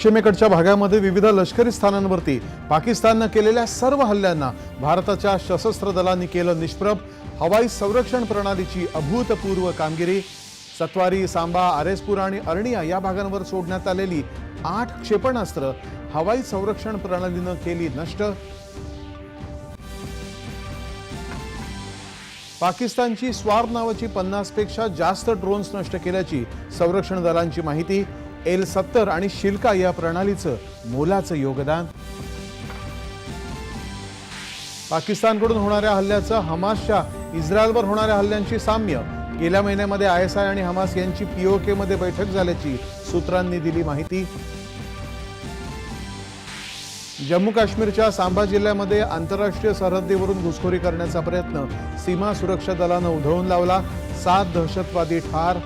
पश्चिमेकडच्या भागामध्ये विविध लष्करी स्थानांवरती पाकिस्तानने केलेल्या सर्व हल्ल्यांना भारताच्या सशस्त्र दलांनी केलं निष्प्रभ। हवाई संरक्षण प्रणालीची अभूतपूर्व कामगिरी। सत्वारी, सांबा, आरेसपूर आणि अर्निया या भागांवर सोडण्यात आलेली 8 क्षेपणास्त्र हवाई संरक्षण प्रणालीने केली नष्ट। पाकिस्तानची स्वार नावाची 50 पेक्षा जास्त ड्रोन्स नष्ट केल्याची संरक्षण दलांची माहिती। L-70 आणि शिल्का या प्रणालीचं मोलाचं योगदान। पाकिस्तानकडून होणाऱ्या हल्ल्याचं हमासच्या इस्रायलवर होणाऱ्या हल्ल्यांशी साम्य। गेल्या महिन्यामध्ये ISI आणि हमास यांची POK मध्ये बैठक झाल्याची सूत्रांनी दिली माहिती। जम्मू काश्मीरच्या सांबा जिल्ह्यामध्ये आंतरराष्ट्रीय सरहद्दीवरून घुसखोरी करण्याचा प्रयत्न सीमा सुरक्षा दलानं उधळून लावला। 7 दहशतवादी ठार।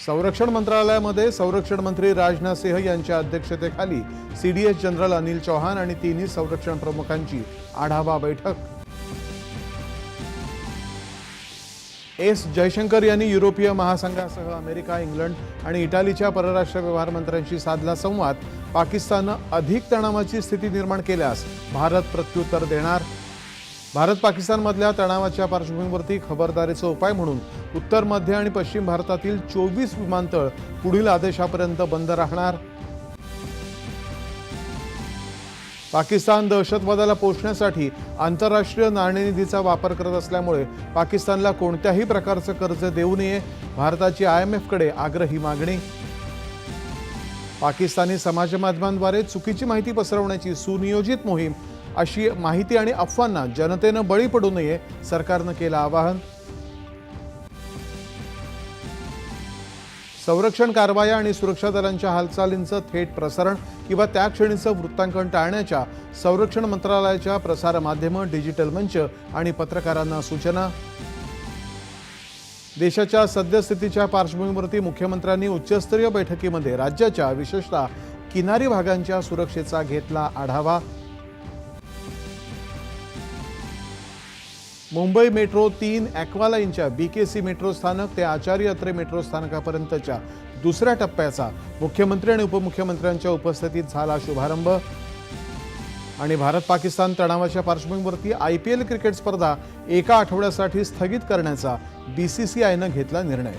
संरक्षण मंत्रालयामध्ये संरक्षण मंत्री राजनाथ सिंह यांच्या अध्यक्षतेखाली CDS जनरल अनिल चौहान आणि तिन्ही संरक्षण प्रमुखांची आढावा बैठक। एस जयशंकर यांनी युरोपीय महासंघासह अमेरिका, इंग्लंड आणि इटालीच्या परराष्ट्र व्यवहार मंत्र्यांशी साधला संवाद। पाकिस्तानने अधिक तणावाची स्थिती निर्माण केल्यास भारत प्रत्युत्तर देणार। भारत पाकिस्तानमधल्या तणावाच्या पार्श्वभूमीवरती खबरदारीचा उपाय म्हणून उत्तर, मध्य आणि पश्चिम भारतातील 24 विमानतळ पुढील आदेशापर्यंत बंद राहणार। पाकिस्तान दहशतवादाला पोषण्यासाठी आंतरराष्ट्रीय नाणेनिधीचा वापर करत असल्यामुळे पाकिस्तानला कोणत्याही प्रकारचं कर्ज देऊ नये, भारताची IMF कडे आग्रही मागणी। पाकिस्तानी समाजमाध्यमांद्वारे चुकीची माहिती पसरवण्याची सुनियोजित मोहीम, अशी माहिती आणि अफवांना जनतेनं बळी पडू नये, सरकारनं केलं आवाहन। संरक्षण कारवाया आणि सुरक्षा दलांच्या हालचालींचं थेट प्रसारण किंवा त्या क्षणीचं वृत्तांकन टाळण्याच्या संरक्षण मंत्रालयाच्या प्रसार माध्यमं, डिजिटल मंच आणि पत्रकारांना सूचना। देशाच्या सद्यस्थितीच्या पार्श्वभूमीवरती मुख्यमंत्र्यांनी उच्चस्तरीय बैठकीमध्ये राज्याच्या विशेषतः किनारी भागांच्या सुरक्षेचा घेतला आढावा। मुंबई मेट्रो 3 ॲक्वालाईनच्या BKC मेट्रो स्थानक ते आचार्य अत्रे मेट्रो स्थानकापर्यंतच्या दुसऱ्या टप्प्याचा मुख्यमंत्री आणि उपमुख्यमंत्र्यांच्या उपस्थितीत झाला शुभारंभ। आणि भारत पाकिस्तान तणावाच्या पार्श्वभूमीवरती IPL क्रिकेट स्पर्धा एका आठवड्यासाठी स्थगित करण्याचा BCCIनं घेतला निर्णय।